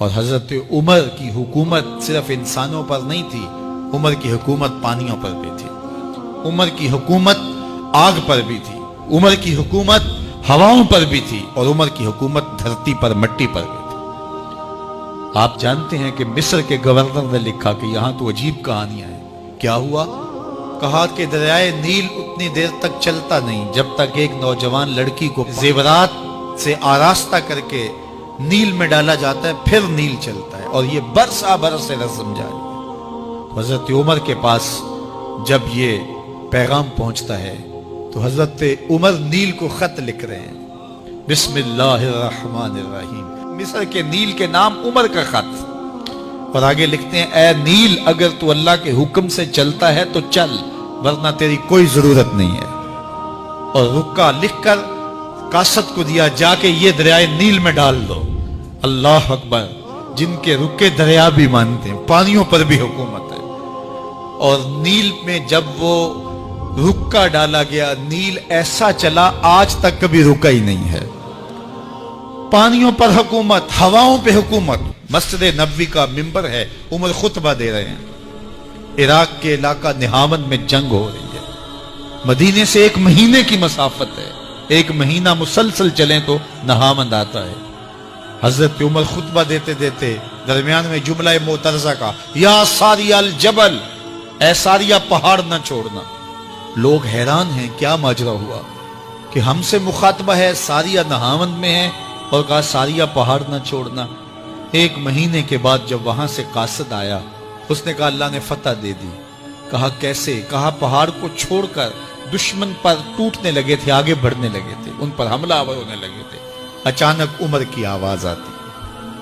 اور حضرت عمر کی حکومت صرف انسانوں پر نہیں تھی، عمر کی حکومت پانیوں پر بھی تھی، عمر کی حکومت آگ پر بھی تھی، عمر کی حکومت ہواؤں پر بھی تھی، اور عمر کی حکومت دھرتی پر مٹی پر بھی تھی۔ آپ جانتے ہیں کہ مصر کے گورنر نے لکھا کہ یہاں تو عجیب کہانیاں ہیں۔ کیا ہوا؟ کہا کہ دریائے نیل اتنی دیر تک چلتا نہیں جب تک ایک نوجوان لڑکی کو زیورات سے آراستہ کر کے نیل میں ڈالا جاتا ہے، پھر نیل چلتا ہے، اور یہ برسا برس سے رسم جاری ہے۔ حضرت عمر کے پاس جب یہ پیغام پہنچتا ہے تو حضرت عمر نیل کو خط لکھ رہے ہیں، بسم اللہ الرحمن الرحیم، مصر کے نیل کے نام عمر کا خط، اور آگے لکھتے ہیں اے نیل اگر تو اللہ کے حکم سے چلتا ہے تو چل، ورنہ تیری کوئی ضرورت نہیں ہے۔ اور رکا لکھ کر قاصد کو دیا، جا کے یہ دریائے نیل میں ڈال دو۔ اللہ اکبر، جن کے رکے دریا بھی مانتے ہیں، پانیوں پر بھی حکومت ہے۔ اور نیل میں جب وہ رکا ڈالا گیا، نیل ایسا چلا آج تک کبھی رکا ہی نہیں ہے۔ پانیوں پر حکومت، ہواؤں پہ حکومت۔ مسجد نبوی کا ممبر ہے، عمر خطبہ دے رہے ہیں، عراق کے علاقہ نہاون میں جنگ ہو رہی ہے، مدینے سے 1 مہینے کی مسافت ہے، 1 مہینہ مسلسل چلیں تو نہاون آتا ہے۔ حضرت عمر خطبہ دیتے دیتے درمیان میں جملہ معترضہ کا، یا ساریہ الجبل، اے ساریہ پہاڑ نہ چھوڑنا۔ لوگ حیران ہیں کیا ماجرا ہوا کہ ہم سے مخاطبہ ہے، ساریہ نہاون میں ہے، اور کہا ساریہ پہاڑ نہ چھوڑنا۔ 1 مہینے کے بعد جب وہاں سے قاصد آیا، اس نے کہا اللہ نے فتح دے دی۔ کہا کیسے؟ کہا پہاڑ کو چھوڑ کر دشمن پر ٹوٹنے لگے تھے، آگے بڑھنے لگے تھے، ان پر حملہ آور ہونے لگے تھے۔ اچانک عمر کی آواز آتی،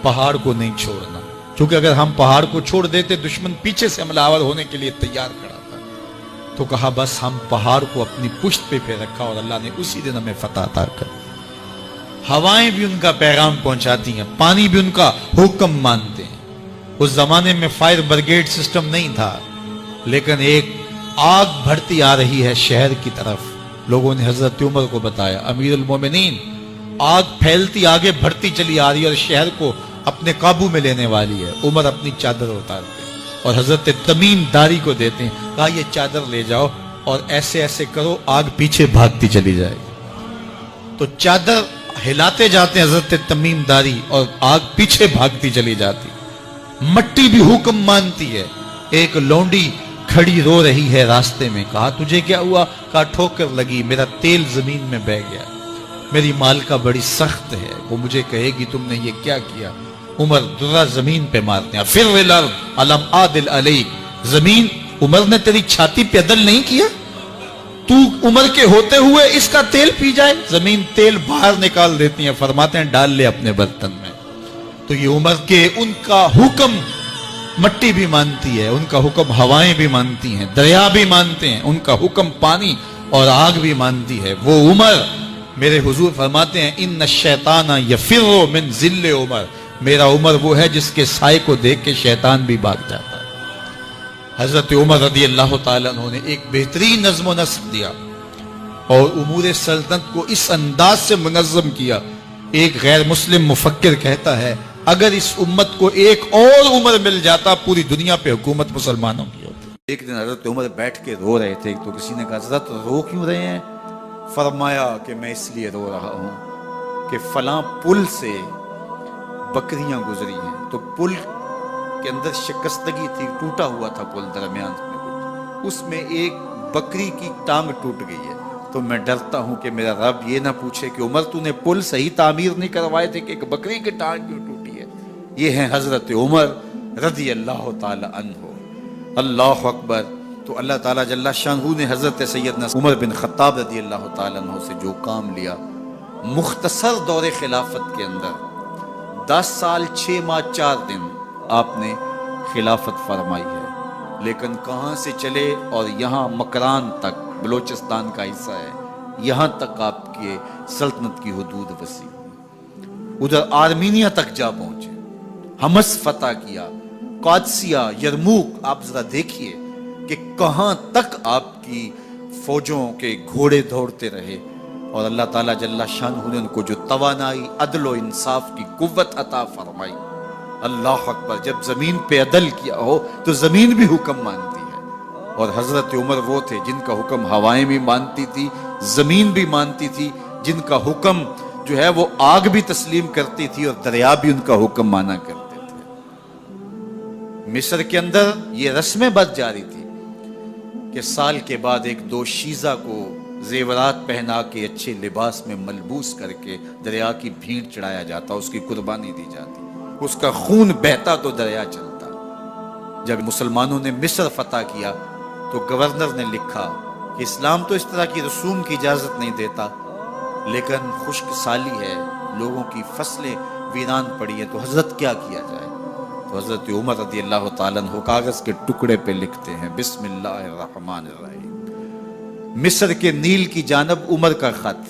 پہاڑ کو نہیں چھوڑنا، کیونکہ اگر ہم پہاڑ کو چھوڑ دیتے دشمن پیچھے سے حملہ آور ہونے کے لیے تیار کھڑا تھا۔ تو کہا بس ہم پہاڑ کو اپنی پشت پہ رکھا، اور اللہ نے اسی دن ہمیں فتح عطا کر۔ ہوائیں بھی ان کا پیغام پہنچاتی ہیں، پانی بھی ان کا حکم مانتے ہیں۔ اس زمانے میں فائر بریگیڈ سسٹم نہیں تھا، لیکن ایک آگ بڑھتی آ رہی ہے شہر کی طرف۔ لوگوں نے حضرت عمر کو بتایا، امیر المومنین، آگ پھیلتی آگے بڑھتی چلی آ رہی ہے اور شہر کو اپنے قابو میں لینے والی ہے۔ عمر اپنی چادر اتارتے ہیں اور حضرت تمیم داری کو دیتے ہیں، کہا یہ چادر لے جاؤ اور ایسے ایسے کرو، آگ پیچھے بھاگتی چلی جائے گی۔ تو چادر ہلاتے جاتے ہیں حضرت تمیم داری، اور آگ پیچھے بھاگتی چلی جاتی۔ مٹی بھی حکم مانتی ہے۔ ایک لونڈی کھڑی رو رہی ہے راستے میں، کہا تجھے کیا ہوا؟ کہا ٹھوکر لگی، میرا تیل زمین میں بہہ گیا، میری مالکہ بڑی سخت ہے، وہ مجھے کہے گی تم نے یہ کیا کیا۔ عمر درہ زمین پہ مارتے ہیں، فر الارض الم عادل علیک، زمین عمر نے تیری چھاتی پہ عدل نہیں کیا؟ تو عمر کے ہوتے ہوئے اس کا تیل پی جائے؟ زمین تیل باہر نکال دیتی ہیں، فرماتے ہیں ڈال لے اپنے برتن میں۔ تو یہ عمر کے ان کا حکم مٹی بھی مانتی ہے، ان کا حکم ہوائیں بھی مانتی ہیں، دریا بھی مانتے ہیں، ان کا حکم پانی اور آگ بھی مانتی ہے۔ وہ عمر، میرے حضور فرماتے ہیں ان الشیطان یفر من ذل عمر، میرا عمر وہ ہے جس کے سائے کو دیکھ کے شیطان بھی بھاگ جاتا ہے۔ حضرت عمر رضی اللہ تعالیٰ عنہ نے ایک بہترین نظم و نسق دیا اور امور سلطنت کو اس انداز سے منظم کیا۔ ایک غیر مسلم مفکر کہتا ہے اگر اس امت کو ایک اور عمر مل جاتا پوری دنیا پہ حکومت مسلمانوں کی ہوتی۔ ایک دن حضرت عمر بیٹھ کے رو رہے تھے، تو کسی نے کہا حضرت رو کیوں رہے ہیں؟ فرمایا کہ میں اس لیے رو رہا ہوں کہ فلاں پل سے بکریاں گزری ہیں، تو پل کے اندر شکستگی تھی، ٹوٹا ہوا تھا پل درمیان میں کچھ، اس میں ایک بکری کی ٹانگ ٹوٹ گئی ہے، تو میں ڈرتا ہوں کہ میرا رب یہ نہ پوچھے کہ عمر تو نے پل صحیح تعمیر نہیں کروائے تھے کہ ایک بکری کی ٹانگ کیوں ٹوٹی ہے۔ یہ ہیں حضرت عمر رضی اللہ تعالی عنہ۔ اللہ اکبر۔ تو اللہ تعالیٰ جل شانہ نے حضرت سیدنا عمر بن خطاب رضی اللہ تعالیٰ عنہ سے جو کام لیا، مختصر دور خلافت کے اندر 10 سال 6 ماہ 4 دن آپ نے خلافت فرمائی ہے، لیکن کہاں سے چلے اور یہاں مکران تک، بلوچستان کا حصہ ہے، یہاں تک آپ کے سلطنت کی حدود وسیع ہوئی، ادھر آرمینیا تک جا پہنچے، حمص فتح کیا، قادسیہ، یرموک۔ آپ ذرا دیکھیے کہ کہاں تک آپ کی فوجوں کے گھوڑے دوڑتے رہے، اور اللہ تعالیٰ جل شانہ نے ان کو جو توانائی، عدل و انصاف کی قوت عطا فرمائی، اللہ اکبر، جب زمین پہ عدل کیا ہو تو زمین بھی حکم مانتی ہے۔ اور حضرت عمر وہ تھے جن کا حکم ہوائیں بھی مانتی تھی، زمین بھی مانتی تھی، جن کا حکم جو ہے وہ آگ بھی تسلیم کرتی تھی اور دریا بھی ان کا حکم مانا کرتے تھے۔ مصر کے اندر یہ رسمیں بد جاری تھی کہ سال کے بعد ایک دوشیزہ کو زیورات پہنا کے اچھے لباس میں ملبوس کر کے دریا کی بھیڑ چڑھایا جاتا، اس کی قربانی دی جاتی، اس کا خون بہتا تو دریا چلتا۔ جب مسلمانوں نے مصر فتح کیا تو گورنر نے لکھا کہ اسلام تو اس طرح کی رسوم کی اجازت نہیں دیتا، لیکن خشک سالی ہے، لوگوں کی فصلیں ویران پڑی ہیں، تو حضرت کیا کیا جائے؟ تو حضرت عمر رضی اللہ تعالیٰ عنہ کاغذ کے ٹکڑے پہ لکھتے ہیں بسم اللہ الرحمن الرحیم، مصر کے نیل کی جانب عمر کا خط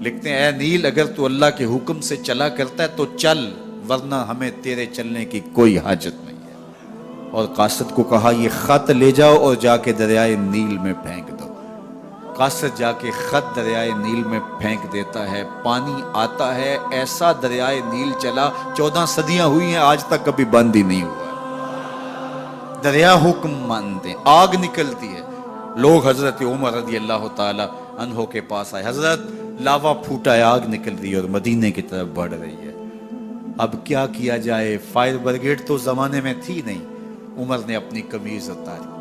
لکھتے ہیں، اے نیل اگر تو اللہ کے حکم سے چلا کرتا ہے تو چل، ورنہ ہمیں تیرے چلنے کی کوئی حاجت نہیں ہے۔ اور قاصد کو کہا یہ خط لے جاؤ اور جا کے دریائے نیل میں پھینک دو۔ قاصد جا کے خط دریائے نیل میں پھینک دیتا ہے، پانی آتا ہے، ایسا دریائے نیل چلا 14 صدیاں ہوئی ہیں آج تک کبھی بند ہی نہیں ہوا۔ دریا حکم مانتے، آگ نکلتی ہے، لوگ حضرت عمر رضی اللہ تعالی عنہ کے پاس آئے، حضرت لاوا پھوٹا ہے، آگ نکل رہی ہے اور مدینے کی طرف بڑھ رہی ہے، اب کیا کیا جائے؟ فائر بریگیڈ تو زمانے میں تھی نہیں۔ عمر نے اپنی قمیض اتاری،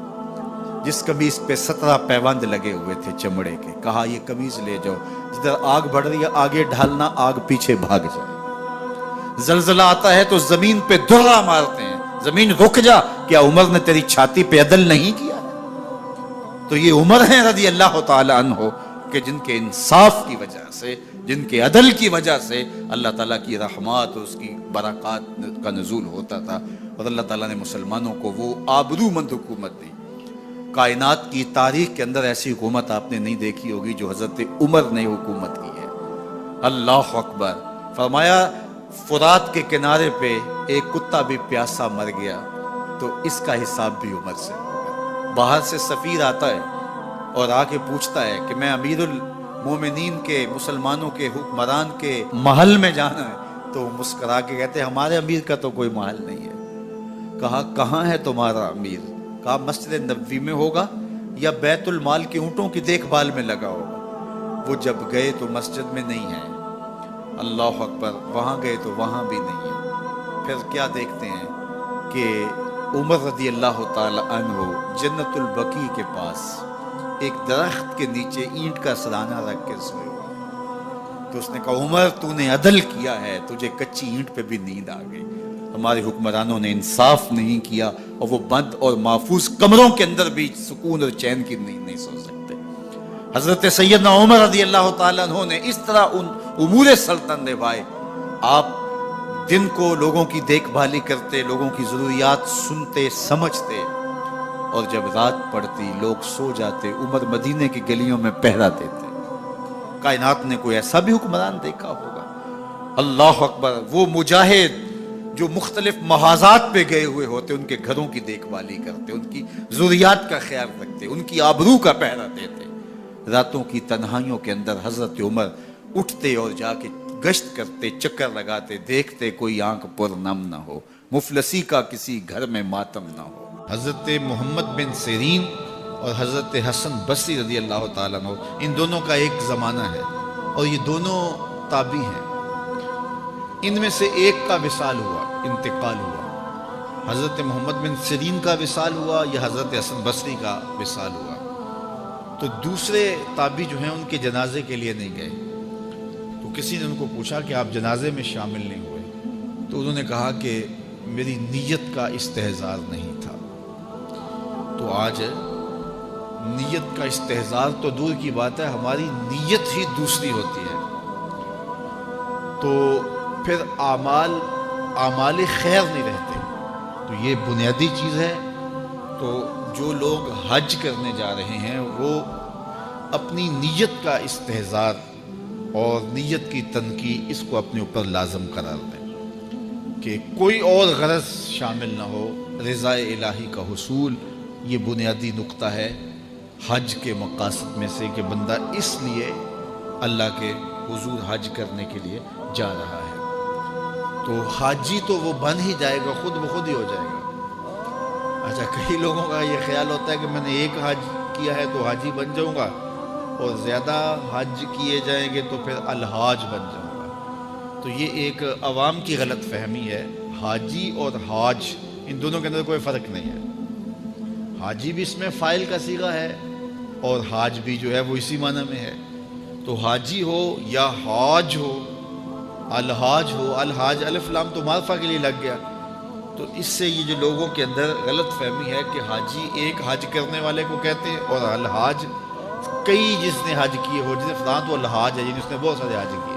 جس قمیض پہ 17 پیوند لگے ہوئے تھے چمڑے کے، کہا یہ قمیض لے جاؤ، جدھر آگ بڑھ رہی ہے آگے ڈھالنا، آگ پیچھے بھاگ جائے۔ زلزلہ آتا ہے تو زمین پہ دھرا مارتے ہیں، زمین رک جا، کیا عمر نے تیری چھاتی پہ عدل نہیں کیا؟ تو یہ عمر ہیں رضی اللہ تعالی عنہ کہ جن کے انصاف کی وجہ سے، جن کے عدل کی وجہ سے اللہ تعالیٰ کی رحمات اور اس کی برکات کا نزول ہوتا تھا، اور اللہ تعالیٰ نے مسلمانوں کو وہ آبرو مند حکومت دی۔ کائنات کی تاریخ کے اندر ایسی حکومت آپ نے نہیں دیکھی ہوگی جو حضرت عمر نے حکومت کی ہے۔ اللہ اکبر۔ فرمایا فرات کے کنارے پہ ایک کتا بھی پیاسا مر گیا تو اس کا حساب بھی عمر سے ہوگا۔ باہر سے سفیر آتا ہے اور آ کے پوچھتا ہے کہ میں امیر المومنین کے، مسلمانوں کے حکمران کے محل میں جانا ہے، تو مسکرا کے کہتے ہیں ہمارے امیر کا تو کوئی محل نہیں ہے۔ کہا کہاں ہے تمہارا امیر؟ کہا مسجد نبوی میں ہوگا یا بیت المال کے اونٹوں کی دیکھ بھال میں لگا ہوگا۔ وہ جب گئے تو مسجد میں نہیں ہے، اللہ اکبر، وہاں گئے تو وہاں بھی نہیں ہے۔ پھر کیا دیکھتے ہیں کہ عمر رضی اللہ تعالی عنہ جنت البقیع کے پاس ایک درخت کے نیچے اینٹ کا سرانہ رکھ کے سوئے ہوئے، تو اس نے کہا عمر تو نے عدل کیا ہے، تجھے کچی اینٹ پہ بھی نیند آ گئی۔ ہمارے حکمرانوں نے انصاف نہیں کیا اور وہ بند اور محفوظ کمروں کے اندر بھی سکون اور چین کی نیند نہیں سو سکتے۔ حضرت سیدنا عمر رضی اللہ تعالیٰ عنہ نے اس طرح ان امور سلطنت نبھائے۔ آپ دن کو لوگوں کی دیکھ بھالی کرتے، لوگوں کی ضروریات سنتے سمجھتے، اور جب رات پڑتی لوگ سو جاتے، عمر مدینے کی گلیوں میں پہرا دیتے۔ کائنات نے کوئی ایسا بھی حکمران دیکھا ہوگا؟ اللہ اکبر۔ وہ مجاہد جو مختلف محاذات پہ گئے ہوئے ہوتے، ان کے گھروں کی دیکھ بھالی کرتے، ان کی ضروریات کا خیال رکھتے، ان کی آبرو کا پہرا دیتے۔ راتوں کی تنہائیوں کے اندر حضرت عمر اٹھتے اور جا کے گشت کرتے، چکر لگاتے، دیکھتے کوئی آنکھ پر نم نہ ہو، مفلسی کا کسی گھر میں ماتم نہ ہو۔ حضرت محمد بن سیرین اور حضرت حسن بصری رضی اللہ تعالیٰ عنہ، ان دونوں کا ایک زمانہ ہے اور یہ دونوں تابعی ہیں۔ ان میں سے ایک کا وصال ہوا، انتقال ہوا، حضرت محمد بن سیرین کا وصال ہوا یا حضرت حسن بصری کا وصال ہوا، تو دوسرے تابعی جو ہیں ان کے جنازے کے لیے نہیں گئے۔ تو کسی نے ان کو پوچھا کہ آپ جنازے میں شامل نہیں ہوئے، تو انہوں نے کہا کہ میری نیت کا استحضار نہیں تھا۔ تو آج نیت کا استحضار تو دور کی بات ہے، ہماری نیت ہی دوسری ہوتی ہے، تو پھر اعمال خیر نہیں رہتے۔ تو یہ بنیادی چیز ہے۔ تو جو لوگ حج کرنے جا رہے ہیں وہ اپنی نیت کا استحضار اور نیت کی تنقید اس کو اپنے اوپر لازم قرار دیں کہ کوئی اور غرض شامل نہ ہو، رضا الہی کا حصول یہ بنیادی نقطہ ہے حج کے مقاصد میں سے، کہ بندہ اس لیے اللہ کے حضور حج کرنے کے لیے جا رہا ہے۔ تو حاجی تو وہ بن ہی جائے گا، خود بخود ہی ہو جائے گا۔ اچھا، کئی لوگوں کا یہ خیال ہوتا ہے کہ میں نے ایک حج کیا ہے تو حاجی بن جاؤں گا، اور زیادہ حج کیے جائیں گے تو پھر الحاج بن جاؤں گا۔ تو یہ ایک عوام کی غلط فہمی ہے۔ حاجی اور حاج ان دونوں کے اندر کوئی فرق نہیں ہے۔ حاجی بھی اس میں فاعل کا صیغہ ہے، اور حاج بھی جو ہے وہ اسی معنی میں ہے۔ تو حاجی ہو یا حاج ہو، الحاج ہو، الحاج الف لام تو معرفہ کے لیے لگ گیا۔ تو اس سے یہ جو لوگوں کے اندر غلط فہمی ہے کہ حاجی ایک حج کرنے والے کو کہتے ہیں، اور الحاج کئی جس نے حج کیے ہو، جس نے فلاں تو الحاج ہے، یعنی اس نے بہت سارے حج کیے۔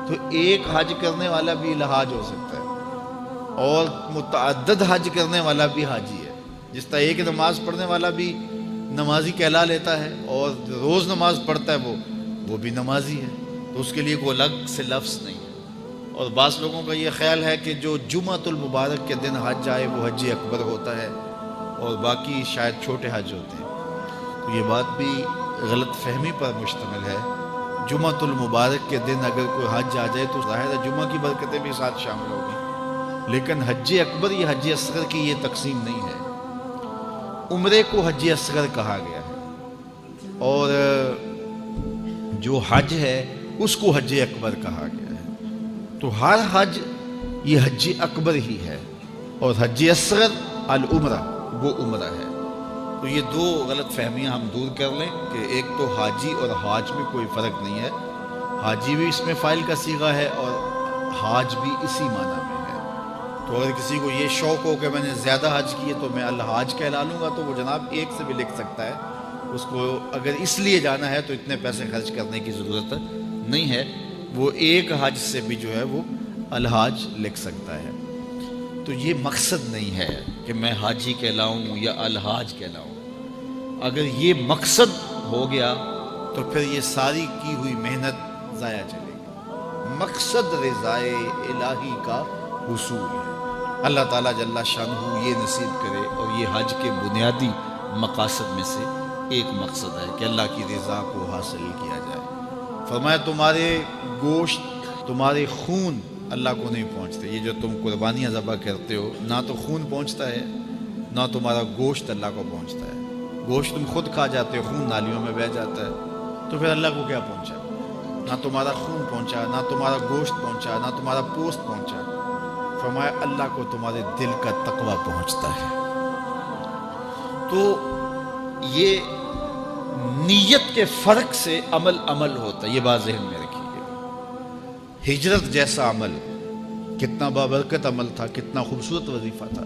تو ایک حج کرنے والا بھی الحاج ہو سکتا ہے، اور متعدد حج کرنے والا بھی حاجی ہے۔ جس طرح ایک نماز پڑھنے والا بھی نمازی کہلا لیتا ہے، اور روز نماز پڑھتا ہے وہ بھی نمازی ہے، تو اس کے لیے کوئی الگ سے لفظ نہیں ہے۔ اور بعض لوگوں کا یہ خیال ہے کہ جو جمعۃ المبارک کے دن حج آئے وہ حج اکبر ہوتا ہے، اور باقی شاید چھوٹے حج ہوتے ہیں۔ تو یہ بات بھی غلط فہمی پر مشتمل ہے۔ جمعۃ المبارک کے دن اگر کوئی حج آ جائے تو ظاہر ہے جمعہ کی برکتیں بھی ساتھ شامل ہوگی، لیکن حج اکبر یا حج اصغر کی یہ تقسیم نہیں ہے۔ عمرے کو حج اصغر کہا گیا ہے، اور جو حج ہے اس کو حج اکبر کہا گیا ہے۔ تو ہر حج یہ حج اکبر ہی ہے، اور حج اصغر العمرہ وہ عمرہ ہے۔ تو یہ دو غلط فہمیاں ہم دور کر لیں کہ ایک تو حاجی اور حاج میں کوئی فرق نہیں ہے۔ حاجی بھی اس میں فاعل کا صیغہ ہے، اور حاج بھی اسی معنی میں ہے۔ تو اگر کسی کو یہ شوق ہو کہ میں نے زیادہ حج کیے تو میں الحاج کہلا لوں گا، تو وہ جناب ایک سے بھی لکھ سکتا ہے۔ اس کو اگر اس لیے جانا ہے تو اتنے پیسے خرچ کرنے کی ضرورت نہیں ہے، وہ ایک حج سے بھی جو ہے وہ الحاج لکھ سکتا ہے۔ تو یہ مقصد نہیں ہے کہ میں حاجی کہلاؤں یا الحاج کہلاؤں۔ اگر یہ مقصد ہو گیا تو پھر یہ ساری کی ہوئی محنت ضائع چلے گی۔ مقصد رضائے الہی کا حصول ہے۔ اللہ تعالیٰ جل شانہ یہ نصیب کرے، اور یہ حج کے بنیادی مقاصد میں سے ایک مقصد ہے کہ اللہ کی رضا کو حاصل کیا جائے۔ فرمایا تمہارے گوشت، تمہارے خون اللہ کو نہیں پہنچتے۔ یہ جو تم قربانیاں ذبح کرتے ہو، نہ تو خون پہنچتا ہے، نہ تمہارا گوشت اللہ کو پہنچتا ہے۔ گوشت تم خود کھا جاتے ہو، خون نالیوں میں بہہ جاتا ہے، تو پھر اللہ کو کیا پہنچا؟ نہ تمہارا خون پہنچا، نہ تمہارا گوشت پہنچا، نہ تمہارا پوست پہنچا۔ فرمایا اللہ کو تمہارے دل کا تقویٰ پہنچتا ہے۔ تو یہ نیت کے فرق سے عمل ہوتا ہے، یہ بات ذہن میں رکھیے۔ ہجرت جیسا عمل کتنا بابرکت عمل تھا، کتنا خوبصورت وظیفہ تھا،